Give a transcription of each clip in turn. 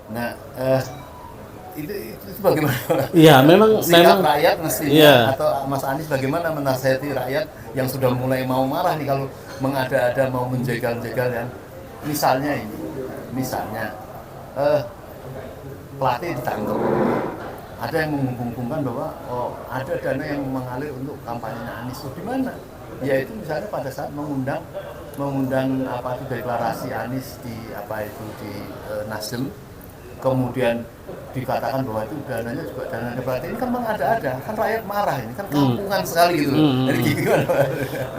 Nah, itu bagaimana? Iya, memang Sikap memang rakyat mestinya, iya. atau Mas Anies bagaimana menasihati rakyat yang sudah mulai mau marah nih kalau mengada-ada mau menjegal-jegal yang misalnya ini, misalnya eh, pelatih ditangkap, ada yang menghubung-hubungkan bahwa oh ada dana yang mengalir untuk kampanye Anies itu di mana? Yaitu misalnya pada saat mengundang mengundang apa itu deklarasi Anies di apa itu di Nasdem, kemudian dikatakan bahwa itu dananya juga dana berarti ini kan mengada-ada, kan rakyat marah, ini kan Hmm, kampungan sekali gitu loh. hmm, Jadi hmm. gimana?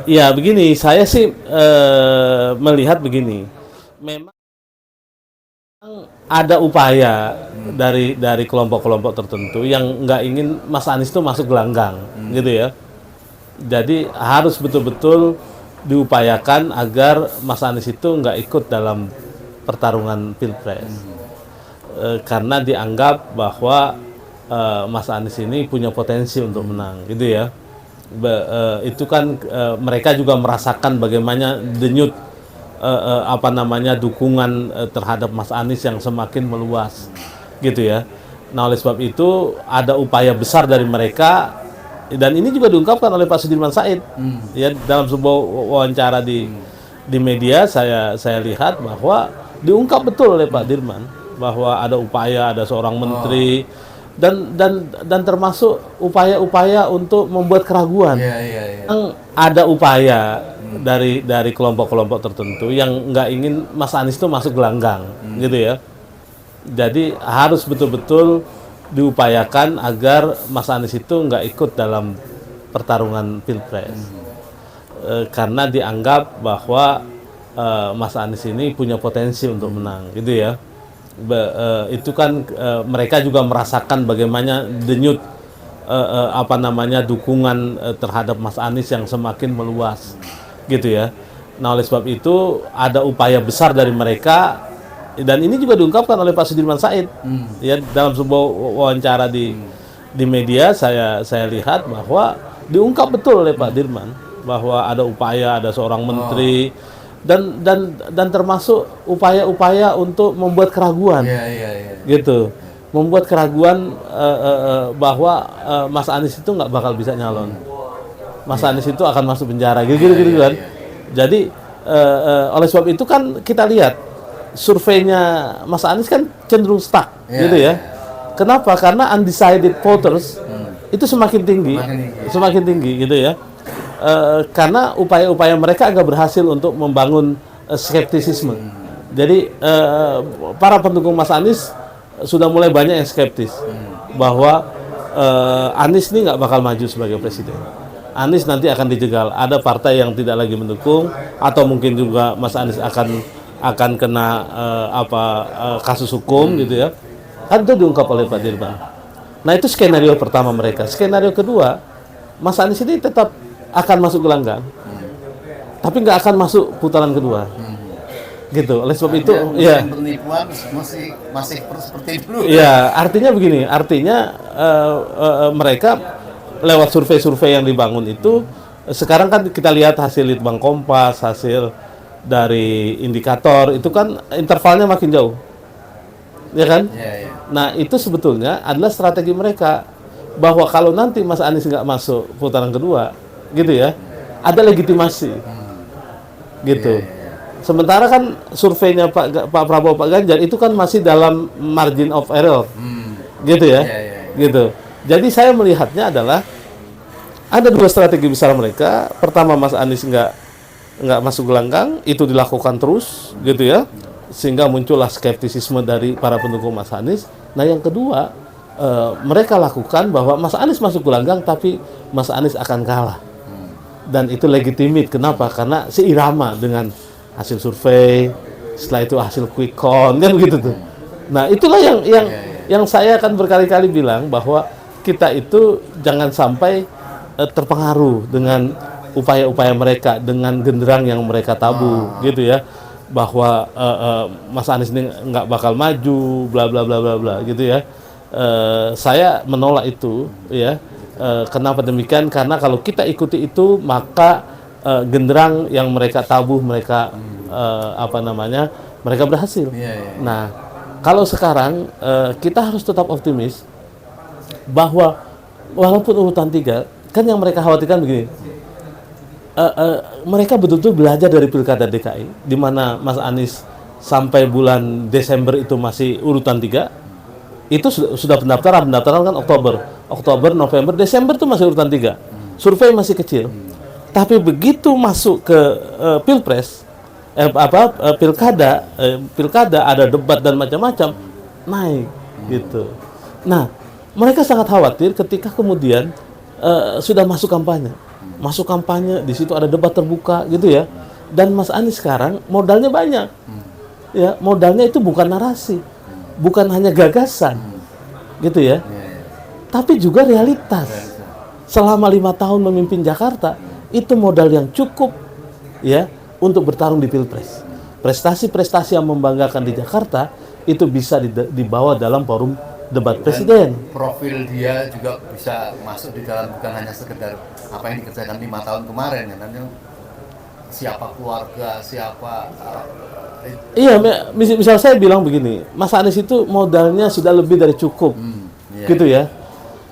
Ya, begini, saya sih melihat begini. Memang ada upaya dari kelompok-kelompok tertentu yang nggak ingin Mas Anies itu masuk gelanggang, gitu ya. Jadi harus betul-betul diupayakan agar Mas Anies itu nggak ikut dalam pertarungan pilpres. Karena dianggap bahwa Mas Anies ini punya potensi untuk menang, gitu ya. Itu kan mereka juga merasakan bagaimana denyut apa namanya dukungan terhadap Mas Anies yang semakin meluas, gitu ya. Nah, oleh sebab itu ada upaya besar dari mereka, dan ini juga diungkapkan oleh Pak Sudirman Said ya dalam sebuah wawancara di media. Saya lihat bahwa diungkap betul oleh Pak Dirman bahwa ada upaya, ada seorang Oh, menteri, dan termasuk upaya-upaya untuk membuat keraguan. iya iya iya. Memang ada upaya dari kelompok-kelompok tertentu yang nggak ingin Mas Anies itu masuk gelanggang, gitu ya. Jadi harus betul-betul diupayakan agar Mas Anies itu nggak ikut dalam pertarungan pilpres. Karena dianggap bahwa Mas Anies ini punya potensi untuk menang, gitu ya. Itu kan mereka juga merasakan bagaimana denyut apa namanya dukungan terhadap Mas Anies yang semakin meluas, gitu ya. Nah, oleh sebab itu ada upaya besar dari mereka, dan ini juga diungkapkan oleh Pak Sudirman Said ya dalam sebuah wawancara di media. Saya lihat bahwa diungkap betul oleh Pak Dirman bahwa ada upaya, ada seorang Oh, menteri, dan termasuk upaya-upaya untuk membuat keraguan, iya iya iya. gitu, membuat keraguan bahwa Mas Anies itu nggak bakal bisa nyalon, Mas Iya. Anies itu akan masuk penjara, gitu Iya gitu iya kan. iya. Jadi oleh sebab itu kan kita lihat surveinya Mas Anies kan cenderung stuck, Iya gitu iya. ya. Kenapa? Karena undecided voters itu semakin tinggi, Semakin tinggi. semakin tinggi, gitu ya. Karena upaya-upaya mereka agak berhasil untuk membangun skeptisisme. Jadi para pendukung Mas Anies sudah mulai banyak yang skeptis bahwa Anies ini nggak bakal maju sebagai presiden. Anies nanti akan dijegal. Ada partai yang tidak lagi mendukung, atau mungkin juga Mas Anies akan kena kasus hukum, gitu ya. Kan itu diungkap oleh Pak Dirman. Nah, itu skenario pertama mereka. Skenario kedua, Mas Anies ini tetap akan masuk gelanggang, tapi nggak akan masuk putaran kedua, gitu. Oleh sebab itu, Artinya ya, mesin penipuan masih masih seperti dulu. ya, artinya begini, artinya mereka lewat survei-survei yang dibangun itu, sekarang kan kita lihat hasil Litbang Kompas, hasil dari indikator itu kan intervalnya makin jauh, ya kan? Iya iya. Nah, itu sebetulnya adalah strategi mereka bahwa kalau nanti Mas Anies nggak masuk putaran kedua, gitu ya, ada legitimasi, Iya gitu. iya iya. Sementara kan surveinya Pak Prabowo, Pak Ganjar itu kan masih dalam margin of error, gitu ya, Iya iya iya. gitu. Jadi saya melihatnya adalah ada dua strategi besar mereka. Pertama, Mas Anies nggak masuk gelanggang, itu dilakukan terus, gitu ya, sehingga muncullah skeptisisme dari para pendukung Mas Anies. Nah, yang kedua, mereka lakukan bahwa Mas Anies masuk gelanggang, tapi Mas Anies akan kalah, dan itu legitimit. Kenapa? Karena seirama dengan hasil survei, setelah itu hasil quick count, kan begitu tuh. Nah, itulah yang Iya yang iya. yang saya akan berkali-kali bilang bahwa kita itu jangan sampai terpengaruh dengan upaya-upaya mereka, dengan genderang yang mereka tabuh, gitu ya, bahwa Mas Anies ini nggak bakal maju, bla bla bla bla bla, gitu ya. Saya menolak itu, ya. Kenapa demikian? Karena kalau kita ikuti itu, maka genderang yang mereka tabuh, mereka apa namanya, mereka berhasil. Iya iya. Nah, Kalau sekarang kita harus tetap optimis bahwa walaupun urutan 3, kan yang mereka khawatirkan begini, mereka betul-betul belajar dari Pilkada DKI, di mana Mas Anies sampai bulan Desember itu masih urutan 3, itu sudah pendaftaran kan Oktober, November, Desember itu masih urutan 3, survei masih kecil. Tapi begitu masuk ke Pilpres, pilkada ada debat dan macam-macam, naik gitu. Nah, mereka sangat khawatir ketika kemudian sudah masuk kampanye, di situ ada debat terbuka gitu ya. Dan Mas Anies sekarang modalnya banyak, ya, modalnya itu bukan narasi, bukan hanya gagasan, gitu ya, tapi juga realitas. Selama 5 tahun memimpin Jakarta, itu modal yang cukup, ya, untuk bertarung di Pilpres. Prestasi-prestasi yang membanggakan di Jakarta itu bisa dibawa dalam forum debat presiden. Profil dia juga bisa masuk di dalam, bukan hanya sekedar apa yang dikerjakan 5 tahun kemarin, ya, kan? Siapa keluarga, siapa. Iya, misal saya bilang begini, Mas Anies itu modalnya sudah lebih dari cukup, gitu ya.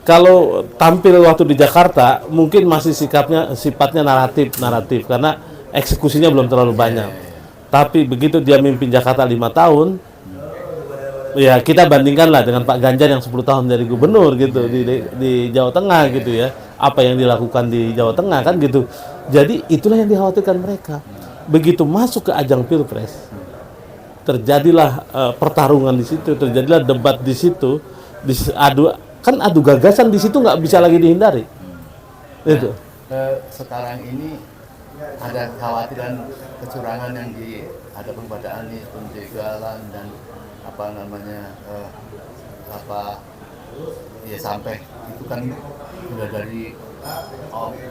Kalau tampil waktu di Jakarta, mungkin masih sifatnya naratif, karena eksekusinya belum terlalu banyak. Tapi begitu dia mimpin Jakarta 5 tahun, ya kita bandingkanlah dengan Pak Ganjar yang 10 tahun dari gubernur gitu di Jawa Tengah gitu ya. Apa yang dilakukan di Jawa Tengah kan gitu. Jadi itulah yang dikhawatirkan mereka. Begitu masuk ke ajang Pilpres, terjadilah pertarungan di situ, terjadilah debat di situ, adu gagasan di situ, nggak bisa lagi dihindari. Itu. Sekarang ini ada kekhawatiran kecurangan yang dihadapi pada Anies, penjagalan dan ya sampai itu kan sudah dari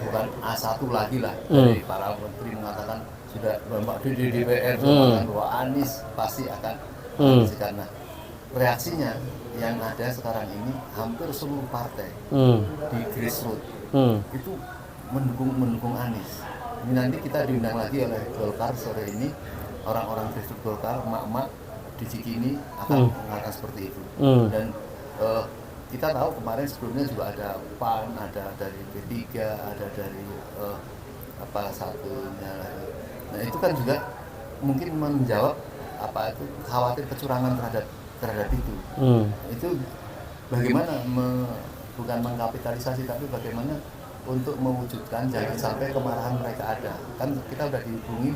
bukan A1 lagi lah, dari para menteri mengatakan sudah di DPR mengatakan bahwa Anies pasti akan karena reaksinya yang ada sekarang ini hampir seluruh partai di grassroots itu mendukung Anies. Ini nanti kita diundang lagi oleh Golkar sore ini, orang-orang grassroots Golkar, emak-emak di Cikini akan mengatakan seperti itu. Dan kita tahu kemarin sebelumnya juga ada PAN, ada dari P3, ada dari satunya. Nah itu kan juga mungkin menjawab khawatir kecurangan terhadap itu. Itu bagaimana bukan mengkapitalisasi, tapi bagaimana untuk mewujudkan jangan sampai kemarahan mereka ada. Kan kita udah dihubungi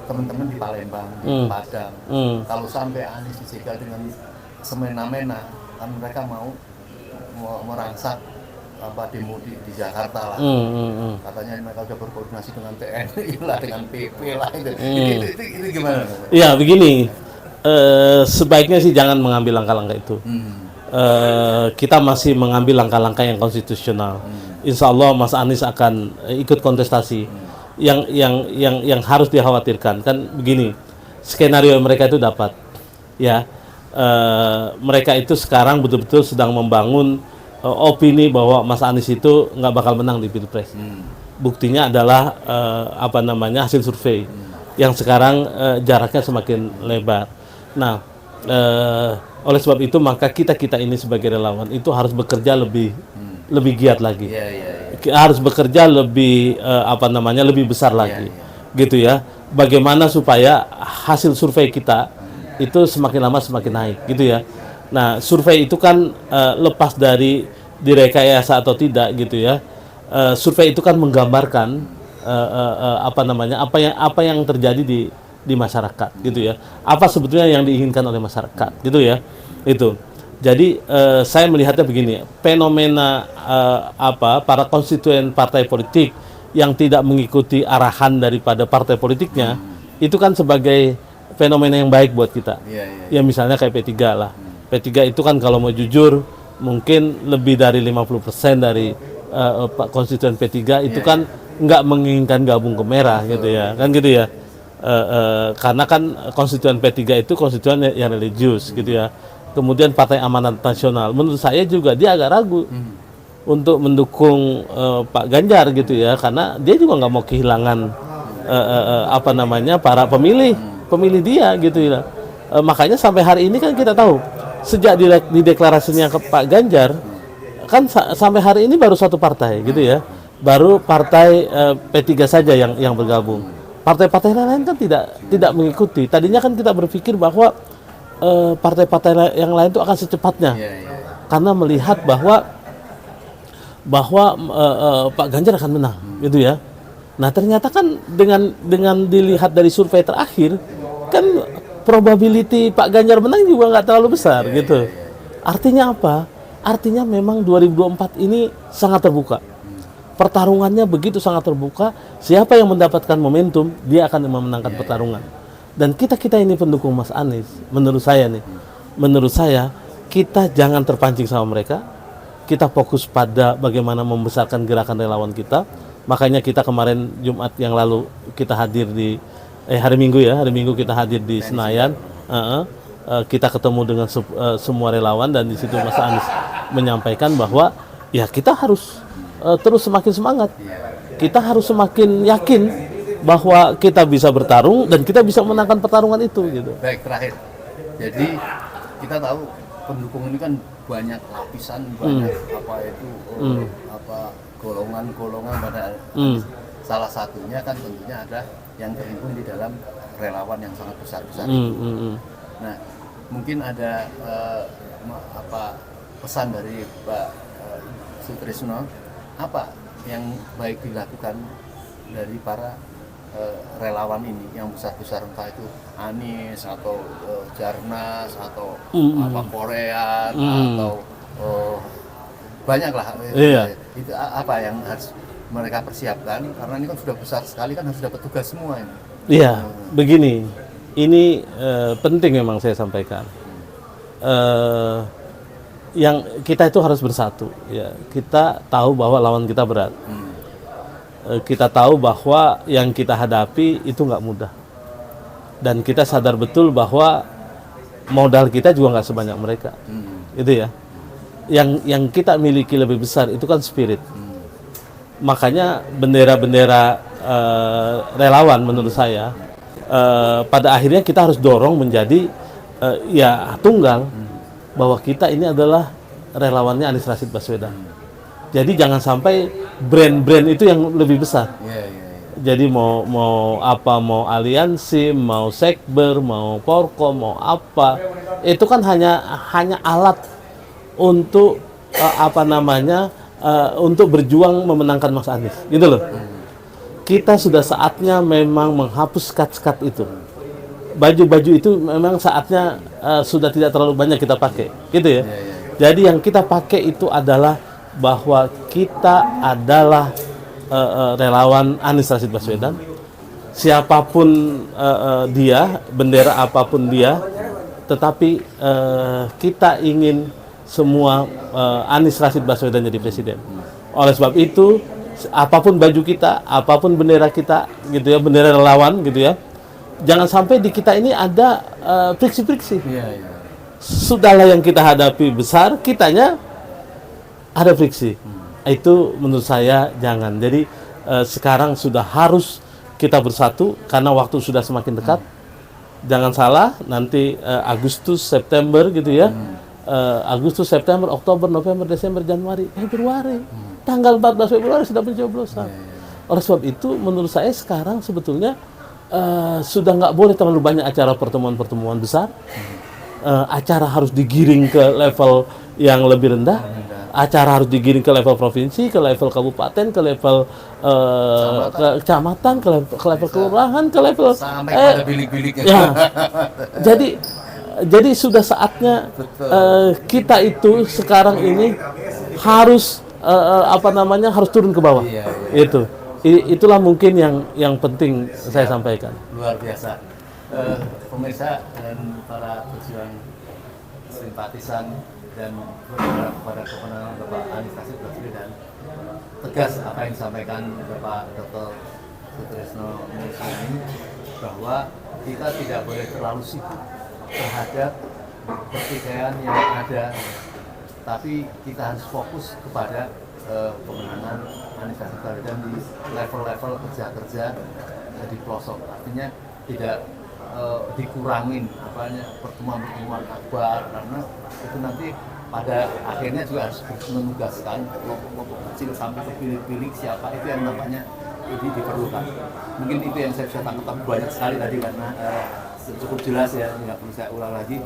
teman-teman di Palembang, di Padang. Kalau sampai Anies dijegal dengan semena-mena, kan mereka mau merangsek demo di Jakarta lah. Katanya mereka sudah berkoordinasi dengan TNI lah, dengan PP lah. Itu gimana? Ya begini, sebaiknya sih jangan mengambil langkah-langkah itu. Kita masih mengambil langkah-langkah yang konstitusional. Insya Allah Mas Anies akan ikut kontestasi. Yang harus dikhawatirkan kan begini, skenario mereka itu dapat, ya, mereka itu sekarang betul-betul sedang membangun opini bahwa Mas Anies itu nggak bakal menang di Pilpres. Buktinya adalah hasil survei yang sekarang jaraknya semakin lebar. Nah, oleh sebab itu maka kita ini sebagai relawan itu harus bekerja lebih giat lagi. Harus bekerja lebih lebih besar lagi, gitu ya. Bagaimana supaya hasil survei kita itu semakin lama semakin naik, gitu ya. Nah, survei itu kan lepas dari direkayasa atau tidak, gitu ya. Survei itu kan menggambarkan apa yang terjadi di masyarakat, gitu ya. Apa sebetulnya yang diinginkan oleh masyarakat, gitu ya. Itu. Jadi saya melihatnya begini, fenomena para konstituen partai politik yang tidak mengikuti arahan daripada partai politiknya, itu kan sebagai fenomena yang baik buat kita. Ya misalnya kayak P3 lah. P3 itu kan kalau mau jujur, mungkin lebih dari 50% dari konstituen P3 itu kan nggak menginginkan gabung ke merah, gitu ya. Kan gitu ya. Karena kan konstituen P3 itu konstituen yang religius, gitu ya. Kemudian Partai Amanat Nasional, menurut saya juga dia agak ragu untuk mendukung Pak Ganjar, gitu ya, karena dia juga nggak mau kehilangan para pemilih dia, gitu ya. makanya sampai hari ini kan kita tahu sejak di deklarasinya ke Pak Ganjar kan sampai hari ini baru satu partai gitu ya, baru partai P3 saja yang bergabung. Partai-partai lain kan tidak mengikuti. Tadinya kan kita berpikir bahwa partai-partai yang lain itu akan secepatnya, karena melihat bahwa Pak Ganjar akan menang, gitu ya. Nah ternyata kan dengan dilihat dari survei terakhir kan probability Pak Ganjar menang juga nggak terlalu besar, gitu. Artinya apa? Artinya memang 2024 ini sangat terbuka. Pertarungannya begitu sangat terbuka. Siapa yang mendapatkan momentum, dia akan memenangkan pertarungan. Dan kita ini pendukung Mas Anies. Menurut saya kita jangan terpancing sama mereka. Kita fokus pada bagaimana membesarkan gerakan relawan kita. Makanya kita kemarin Jumat yang lalu kita hadir di hari Minggu kita hadir di Senayan. Kita ketemu dengan semua relawan, dan di situ Mas Anies menyampaikan bahwa ya kita harus terus semakin semangat. Kita harus semakin yakin bahwa kita bisa bertarung dan kita bisa menangkan pertarungan itu, gitu. Baik, terakhir. Jadi kita tahu pendukung ini kan banyak lapisan, banyak golongan-golongan pada salah satunya kan tentunya ada yang terhimpun di dalam relawan yang sangat besar-besar itu. Nah, mungkin ada pesan dari Pak Sutrisno, apa yang baik dilakukan dari para relawan ini yang besar-besar, entah itu Anies atau Jarnas atau Korean atau banyaklah. Itu apa yang harus mereka persiapkan, karena ini kan sudah besar sekali, kan harus dapat tugas semua ini. Iya, begini, ini penting memang saya sampaikan. Yang kita itu harus bersatu, ya. Kita tahu bahwa lawan kita berat. Kita tahu bahwa yang kita hadapi itu nggak mudah, dan kita sadar betul bahwa modal kita juga nggak sebanyak mereka, gitu ya. Yang kita miliki lebih besar itu kan spirit. Makanya bendera-bendera relawan menurut saya pada akhirnya kita harus dorong menjadi ya tunggal, bahwa kita ini adalah relawannya Anies Rashid Baswedan. Jadi jangan sampai brand-brand itu yang lebih besar. Jadi mau aliansi, mau sekber, mau porkom, mau apa, itu kan hanya alat untuk untuk berjuang memenangkan Mas Anies, gitu loh. Kita sudah saatnya memang menghapus skat-skat itu. Baju-baju itu memang saatnya sudah tidak terlalu banyak kita pakai, gitu ya. Jadi yang kita pakai itu adalah bahwa kita adalah relawan Anies Rashid Baswedan. Siapapun dia, bendera apapun dia, tetapi kita ingin semua Anies Rashid Baswedan jadi presiden. Oleh sebab itu, apapun baju kita, apapun bendera kita, gitu ya, bendera relawan, gitu ya, jangan sampai di kita ini ada friksi-friksi. Sudahlah yang kita hadapi besar, kitanya ada friksi. Itu menurut saya jangan. Jadi sekarang sudah harus kita bersatu karena waktu sudah semakin dekat. Jangan salah, nanti Agustus, September, gitu ya. Agustus, September, Oktober, November, Desember, Januari, Februari. Tanggal 14 Februari sudah pencoblosan. Oleh sebab itu, menurut saya sekarang sebetulnya sudah nggak boleh terlalu banyak acara pertemuan-pertemuan besar. Acara harus digiring ke level yang lebih rendah. Acara harus digiring ke level provinsi, ke level kabupaten, ke level kecamatan, ke level kelurahan, ke level sampai pada bilik-biliknya. Ya. Jadi sudah saatnya kita itu sekarang ini harus harus turun ke bawah. Itulah mungkin yang penting saya sampaikan. Luar biasa. Pemirsa dan para pejuang simpatisan dan berharap kepada kemenangan Bapak Anies Rashid Baswedan, tegas apa yang disampaikan Bapak Dr. Sutrisno Mulsani, bahwa kita tidak boleh terlalu sibuk terhadap pertikaian yang ada, tapi kita harus fokus kepada kemenangan Anies Rashid Baswedan di level-level kerja-kerja di pelosok. Artinya tidak dikurangin pertemuan-pertemuan akbar, karena itu nanti pada akhirnya juga harus menugaskan kelompok kecil sampai ke pilih-pilih siapa itu yang nampaknya ini diperlukan. Mungkin itu yang saya bisa tangkap, tapi banyak sekali tadi karena cukup jelas ya, nggak perlu saya ulang lagi.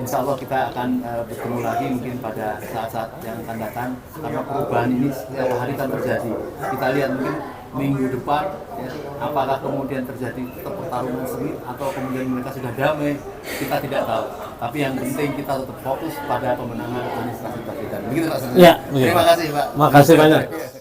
Insya Allah kita akan bertemu lagi mungkin pada saat-saat yang akan datang, karena perubahan ini setiap hari kan terjadi. Kita lihat mungkin minggu depan ya, apakah kemudian terjadi pertarungan sengit atau kemudian mereka sudah damai, kita tidak tahu. Tapi yang penting kita tetap fokus pada pemenangan Anies Baswedan. Begitu Pak. Ya, Terima kasih Pak. Makasih banyak.